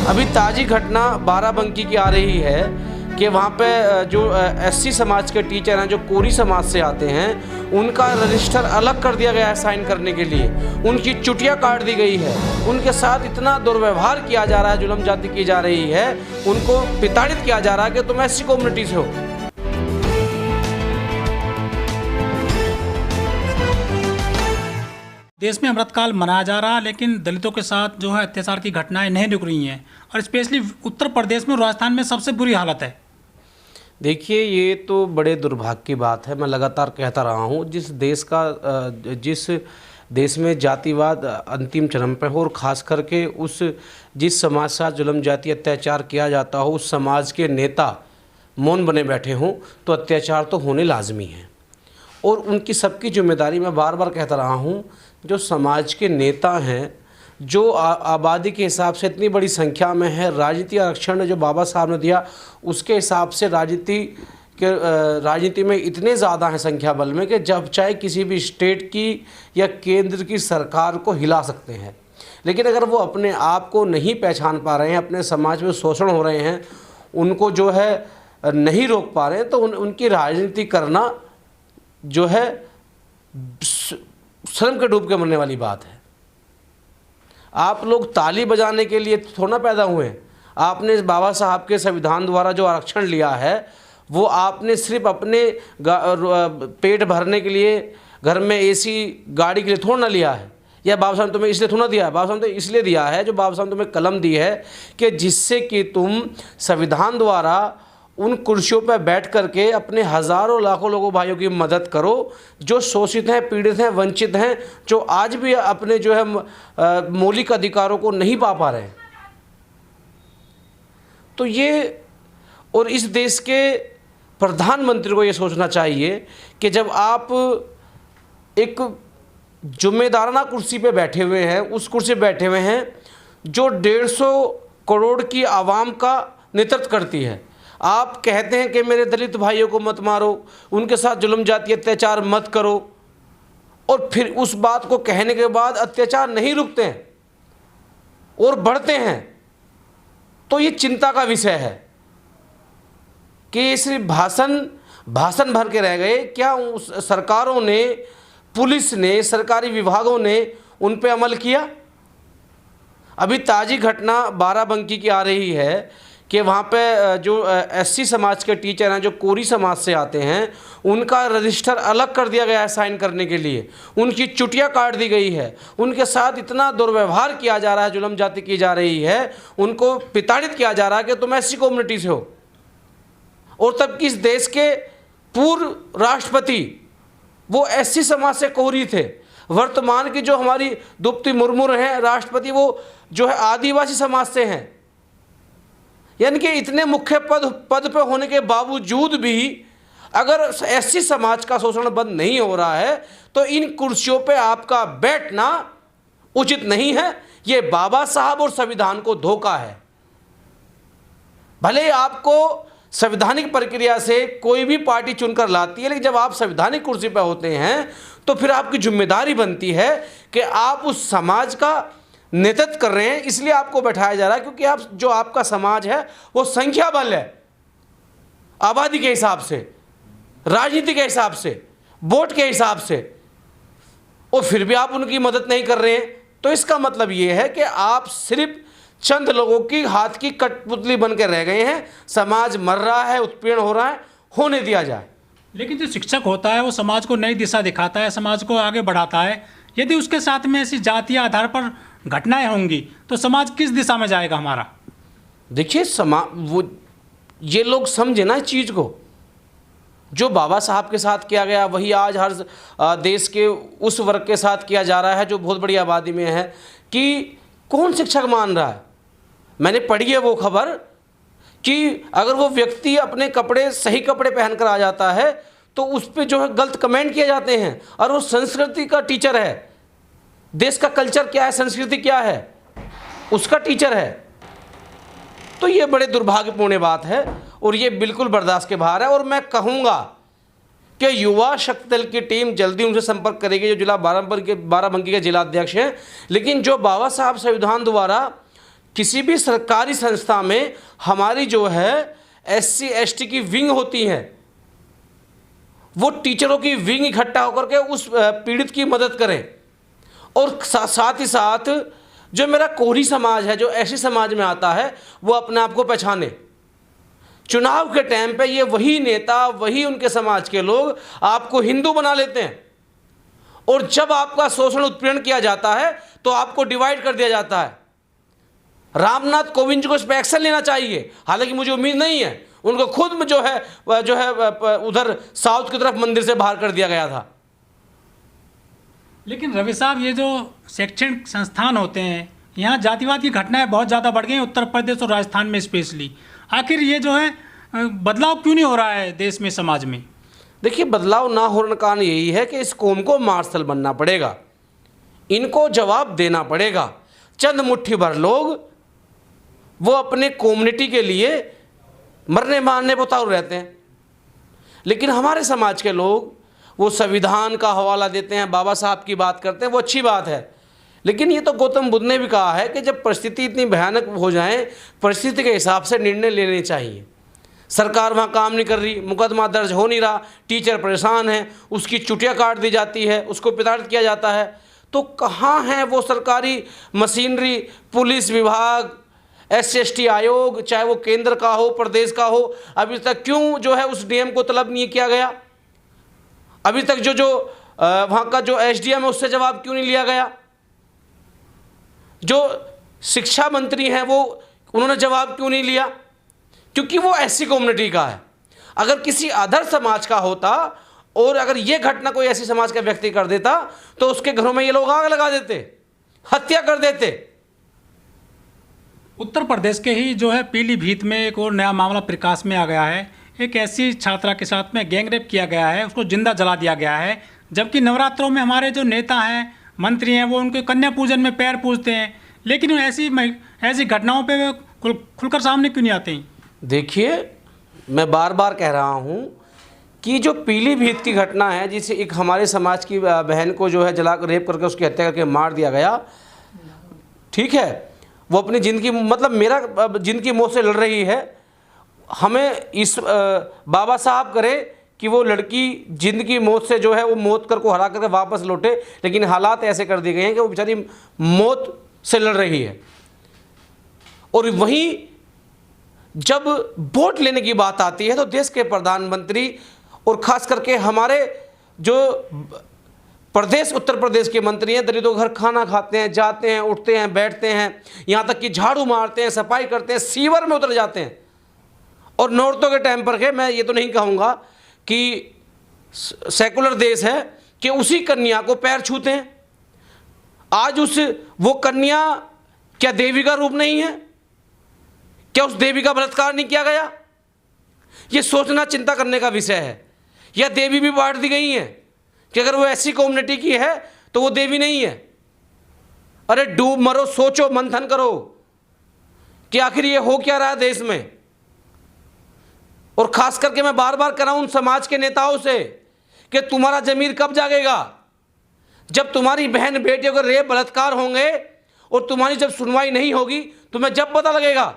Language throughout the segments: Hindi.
अभी ताज़ी घटना बाराबंकी की आ रही है कि वहाँ पे जो एससी समाज के टीचर हैं, जो कोरी समाज से आते हैं, उनका रजिस्टर अलग कर दिया गया है साइन करने के लिए। उनकी चुटिया काट दी गई है, उनके साथ इतना दुर्व्यवहार किया जा रहा है, जुल्म जाति की जा रही है, उनको प्रताड़ित किया जा रहा है कि तुम एससी कम्युनिटी से हो। देश में अमृतकाल मनाया जा रहा है, लेकिन दलितों के साथ जो है अत्याचार की घटनाएं नहीं रुक रही हैं, और स्पेशली उत्तर प्रदेश में, राजस्थान में सबसे बुरी हालत है। देखिए, ये तो बड़े दुर्भाग्य की बात है। मैं लगातार कहता रहा हूँ, जिस देश में जातिवाद अंतिम चरम पर हो, और ख़ास करके जिस समाज के साथ जुल्म जाति अत्याचार किया जाता हो, उस समाज के नेता मौन बने बैठे हों, तो अत्याचार तो होने लाजमी है। और उनकी सबकी जिम्मेदारी, मैं बार बार कहता रहा हूँ, जो समाज के नेता हैं, जो आबादी के हिसाब से इतनी बड़ी संख्या में है, राजनीति आरक्षण जो बाबा साहब ने दिया उसके हिसाब से राजनीति में इतने ज़्यादा हैं संख्या बल में, कि जब चाहे किसी भी स्टेट की या केंद्र की सरकार को हिला सकते हैं। लेकिन अगर वो अपने आप को नहीं पहचान पा रहे हैं, अपने समाज में शोषण हो रहे हैं, उनको जो है नहीं रोक पा रहे हैं, तो उनकी राजनीति करना जो है शर्म के डूब के मरने वाली बात है। आप लोग ताली बजाने के लिए थोड़ा पैदा हुए हैं। आपने बाबा साहब के संविधान द्वारा जो आरक्षण लिया है, वो आपने सिर्फ अपने पेट भरने के लिए, घर में एसी गाड़ी के लिए थोड़ा ना लिया है, या बाबा साहब ने तुम्हें इसलिए थोड़ा दिया है। बाबा साहब ने इसलिए दिया है, जो बाबा साहब ने तुम्हें कलम दी है कि जिससे कि तुम संविधान द्वारा उन कुर्सियों पर बैठ करके अपने हज़ारों लाखों लोगों भाइयों की मदद करो, जो शोषित हैं, पीड़ित हैं, वंचित हैं, जो आज भी अपने जो है मौलिक अधिकारों को नहीं पा रहे हैं। तो ये, और इस देश के प्रधानमंत्री को ये सोचना चाहिए कि जब आप एक जिम्मेदाराना कुर्सी पे बैठे हुए हैं, उस कुर्सी पे बैठे हुए हैं जो 150 करोड़ की आवाम का नेतृत्व करती है, आप कहते हैं कि मेरे दलित भाइयों को मत मारो, उनके साथ जुल्म जाति अत्याचार मत करो, और फिर उस बात को कहने के बाद अत्याचार नहीं रुकते हैं और बढ़ते हैं, तो ये चिंता का विषय है कि सिर्फ भाषण भर के रह गए क्या? सरकारों ने, पुलिस ने, सरकारी विभागों ने उन पे अमल किया? अभी ताज़ी घटना बाराबंकी की आ रही है कि वहाँ पे जो एससी समाज के टीचर हैं, जो कोरी समाज से आते हैं, उनका रजिस्टर अलग कर दिया गया है साइन करने के लिए। उनकी चुटिया काट दी गई है, उनके साथ इतना दुर्व्यवहार किया जा रहा है, जुल्म जाति की जा रही है, उनको प्रताड़ित किया जा रहा है कि तुम एससी कम्युनिटी से हो। और तब इस देश के पूर्व राष्ट्रपति वो एससी समाज से कोरी थे। वर्तमान की जो हमारी द्रौपदी मुर्मू हैं राष्ट्रपति, वो जो है आदिवासी समाज से हैं। यानी कि इतने मुख्य पद पे होने के बावजूद भी अगर एससी समाज का शोषण बंद नहीं हो रहा है, तो इन कुर्सियों पे आपका बैठना उचित नहीं है। ये बाबा साहब और संविधान को धोखा है। भले आपको संवैधानिक प्रक्रिया से कोई भी पार्टी चुनकर लाती है, लेकिन जब आप संवैधानिक कुर्सी पर होते हैं, तो फिर आपकी जिम्मेदारी बनती है कि आप उस समाज का नेतृत्व कर रहे हैं। इसलिए आपको बैठाया जा रहा है क्योंकि आपका समाज है वो संख्या बल है, आबादी के हिसाब से, राजनीति के हिसाब से, वोट के हिसाब से, और फिर भी आप उनकी मदद नहीं कर रहे हैं। तो इसका मतलब ये है कि आप सिर्फ चंद लोगों की हाथ की कठपुतली बन के रह गए हैं। समाज मर रहा है, उत्पीड़न हो रहा है, होने दिया जाए। लेकिन जो शिक्षक होता है वो समाज को नई दिशा दिखाता है, समाज को आगे बढ़ाता है। यदि उसके साथ में ऐसी जातीय आधार पर घटनाएं होंगी तो समाज किस दिशा में जाएगा हमारा? देखिए, ये लोग समझे ना इस चीज़ को। जो बाबा साहब के साथ किया गया वही आज हर देश के उस वर्ग के साथ किया जा रहा है जो बहुत बड़ी आबादी में है। कि कौन शिक्षक मान रहा है? मैंने पढ़ी है वो खबर कि अगर वो व्यक्ति अपने कपड़े, सही कपड़े पहनकर आ जाता है, तो उस पर जो है गलत कमेंट किए जाते हैं। और वो संस्कृति का टीचर है, देश का कल्चर क्या है, संस्कृति क्या है, उसका टीचर है। तो ये बड़े दुर्भाग्यपूर्ण बात है और ये बिल्कुल बर्दाश्त के बाहर है। और मैं कहूँगा कि युवा शक्ति दल की टीम जल्दी उनसे संपर्क करेगी, जो जिला बाराबंकी के जिला अध्यक्ष हैं। लेकिन जो बाबा साहब संविधान द्वारा किसी भी सरकारी संस्था में हमारी जो है SC ST की विंग होती है, वो टीचरों की विंग इकट्ठा होकर के उस पीड़ित की मदद करें। और साथ ही साथ जो मेरा कोरी समाज है, जो ऐसे समाज में आता है, वो अपने आप को पहचाने। चुनाव के टाइम पे ये वही नेता, वही उनके समाज के लोग आपको हिंदू बना लेते हैं, और जब आपका शोषण उत्पीड़न किया जाता है तो आपको डिवाइड कर दिया जाता है। रामनाथ कोविंद जी को इस पर एक्शन लेना चाहिए। हालांकि मुझे उम्मीद नहीं है, उनको खुद में जो है उधर साउथ की तरफ मंदिर से बाहर कर दिया गया था। लेकिन रवि साहब, ये जो शैक्षणिक संस्थान होते हैं, यहाँ जातिवाद की घटनाएं बहुत ज़्यादा बढ़ गई हैं, उत्तर प्रदेश और राजस्थान में स्पेशली। आखिर ये जो है बदलाव क्यों नहीं हो रहा है देश में, समाज में? देखिए, बदलाव ना होने का कारण यही है कि इस कौम को मार्शल बनना पड़ेगा, इनको जवाब देना पड़ेगा। चंद मुट्ठी भर लोग वो अपने कम्युनिटी के लिए मरने मारने पर उतारू रहते हैं, लेकिन हमारे समाज के लोग वो संविधान का हवाला देते हैं, बाबा साहब की बात करते हैं, वो अच्छी बात है। लेकिन ये तो गौतम बुद्ध ने भी कहा है कि जब परिस्थिति इतनी भयानक हो जाए, परिस्थिति के हिसाब से निर्णय लेने चाहिए। सरकार वहाँ काम नहीं कर रही, मुकदमा दर्ज हो नहीं रहा, टीचर परेशान है, उसकी चुटिया काट दी जाती है, उसको प्रताड़ित किया जाता है, तो कहाँ है वो सरकारी मशीनरी, पुलिस विभाग, SC ST आयोग, चाहे वो केंद्र का हो, प्रदेश का हो? अभी तक क्यों जो है उस DM को तलब नहीं किया गया? अभी तक जो वहाँ का जो SDM है उससे जवाब क्यों नहीं लिया गया? जो शिक्षा मंत्री हैं वो उन्होंने जवाब क्यों नहीं लिया? क्योंकि वो ऐसी कम्युनिटी का है। अगर किसी अदर समाज का होता और अगर ये घटना कोई ऐसी समाज का व्यक्ति कर देता तो उसके घरों में ये लोग आग लगा देते, हत्या कर देते। उत्तर प्रदेश के ही जो है पीलीभीत में एक और नया मामला प्रकाश में आ गया है। एक ऐसी छात्रा के साथ में गैंगरेप किया गया है, उसको जिंदा जला दिया गया है, जबकि नवरात्रों में हमारे जो नेता हैं, मंत्री हैं, वो उनके कन्या पूजन में पैर पूजते हैं, लेकिन ऐसी घटनाओं पे वे खुलकर सामने क्यों नहीं आते हैं? देखिए, मैं बार बार कह रहा हूँ कि जो पीलीभीत की घटना है, जिसे एक हमारे समाज की बहन को जो है जलाकर रेप करके उसकी हत्या करके मार दिया गया, ठीक है, वो अपनी ज़िंदगी, मतलब मेरा ज़िंदगी मौत से लड़ रही है। हमें इस बाबा साहब करे कि वो लड़की ज़िंदगी मौत से जो है वो मौत कर को हरा करके वापस लौटे, लेकिन हालात ऐसे कर दिए गए हैं कि वो बेचारी मौत से लड़ रही है। और वहीं जब वोट लेने की बात आती है तो देश के प्रधानमंत्री और ख़ास करके हमारे जो प्रदेश उत्तर प्रदेश के मंत्री हैं, दलितों घर खाना खाते हैं, जाते हैं, उठते हैं, बैठते हैं, यहाँ तक कि झाड़ू मारते हैं, सफाई करते हैं, सीवर में उतर जाते हैं। और नौरतों के टाइम पर के मैं ये तो नहीं कहूँगा कि सेकुलर देश है कि उसी कन्या को पैर छूते हैं। आज वो कन्या क्या देवी का रूप नहीं है? क्या उस देवी का बलात्कार नहीं किया गया? ये सोचना, चिंता करने का विषय है। या देवी भी बांट दी गई हैं कि अगर वो ऐसी कम्युनिटी की है तो वो देवी नहीं है? अरे डूब मरो, सोचो, मंथन करो कि आखिर ये हो क्या रहा है देश में। और खास करके मैं बार बार कह रहा हूं उन समाज के नेताओं से कि तुम्हारा जमीर कब जागेगा? जब तुम्हारी बहन बेटियों के रेप बलात्कार होंगे और तुम्हारी जब सुनवाई नहीं होगी, तुम्हें जब पता लगेगा।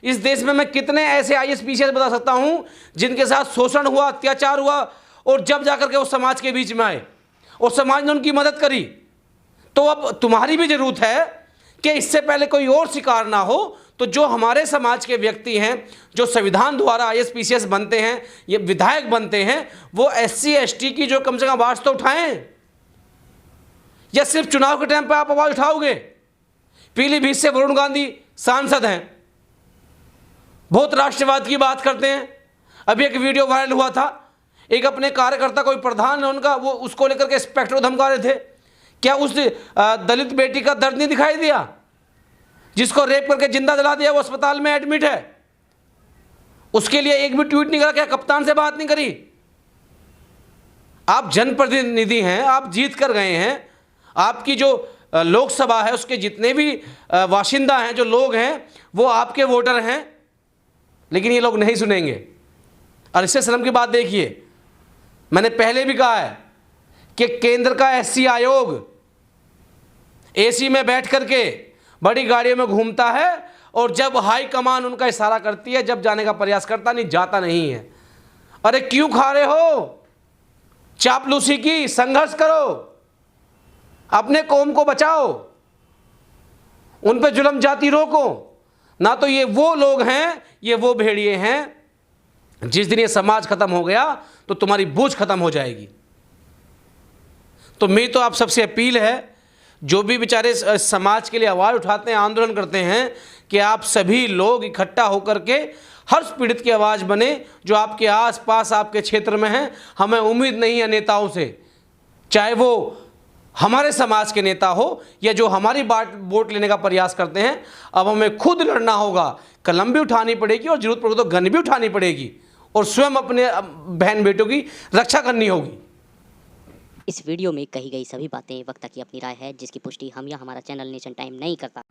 इस देश में मैं कितने ऐसे IAS PCS बता सकता हूं जिनके साथ शोषण हुआ, अत्याचार हुआ, और जब जाकर के वो समाज के बीच में आए और समाज ने उनकी मदद करी। तो अब तुम्हारी भी जरूरत है कि इससे पहले कोई और शिकार ना हो, तो जो हमारे समाज के व्यक्ति हैं, जो संविधान द्वारा IAS PCS बनते हैं, ये विधायक बनते हैं, वो SC ST की जो कम से कम आवाज़ तो उठाएं। या सिर्फ चुनाव के टाइम पर आप आवाज़ उठाओगे? पीलीभीत से वरुण गांधी सांसद हैं, बहुत राष्ट्रवाद की बात करते हैं। अभी एक वीडियो वायरल हुआ था, एक अपने कार्यकर्ता, कोई प्रधान है उनका, वो उसको लेकर के स्पेक्टर धमका रहे थे। क्या उस दलित बेटी का दर्द नहीं दिखाई दिया जिसको रेप करके जिंदा जला दिया? वो अस्पताल में एडमिट है, उसके लिए एक भी ट्वीट नहीं करा? क्या कप्तान से बात नहीं करी? आप जनप्रतिनिधि हैं, आप जीत कर गए हैं, आपकी जो लोकसभा है उसके जितने भी बाशिंदा हैं, जो लोग हैं, वो आपके वोटर हैं, लेकिन ये लोग नहीं सुनेंगे। और इससे शर्म की बात देखिए, मैंने पहले भी कहा है कि केंद्र का SC आयोग AC में बैठ करके बड़ी गाड़ियों में घूमता है और जब हाई कमान उनका इशारा करती है, जब जाने का प्रयास करता नहीं, जाता नहीं है। अरे क्यों खा रहे हो चापलूसी की? संघर्ष करो, अपने कौम को बचाओ, उन पे जुल्म जाती रोको ना। तो ये वो लोग हैं, ये वो भेड़िए हैं, जिस दिन ये समाज खत्म हो गया तो तुम्हारी बूझ खत्म हो जाएगी। तो मेरी तो आप सबसे अपील है, जो भी बेचारे समाज के लिए आवाज़ उठाते हैं, आंदोलन करते हैं, कि आप सभी लोग इकट्ठा होकर के हर पीड़ित की आवाज़ बने, जो आपके आसपास आपके क्षेत्र में हैं। हमें उम्मीद नहीं है नेताओं से, चाहे वो हमारे समाज के नेता हो या जो हमारी वोट लेने का प्रयास करते हैं। अब हमें खुद लड़ना होगा, कलम भी उठानी पड़ेगी और जरूरत पड़े तो गन भी उठानी पड़ेगी, और स्वयं अपने बहन बेटों की रक्षा करनी होगी। इस वीडियो में कही गई सभी बातें वक्ता की अपनी राय है, जिसकी पुष्टि हम या हमारा चैनल नेशन टाइम नहीं करता।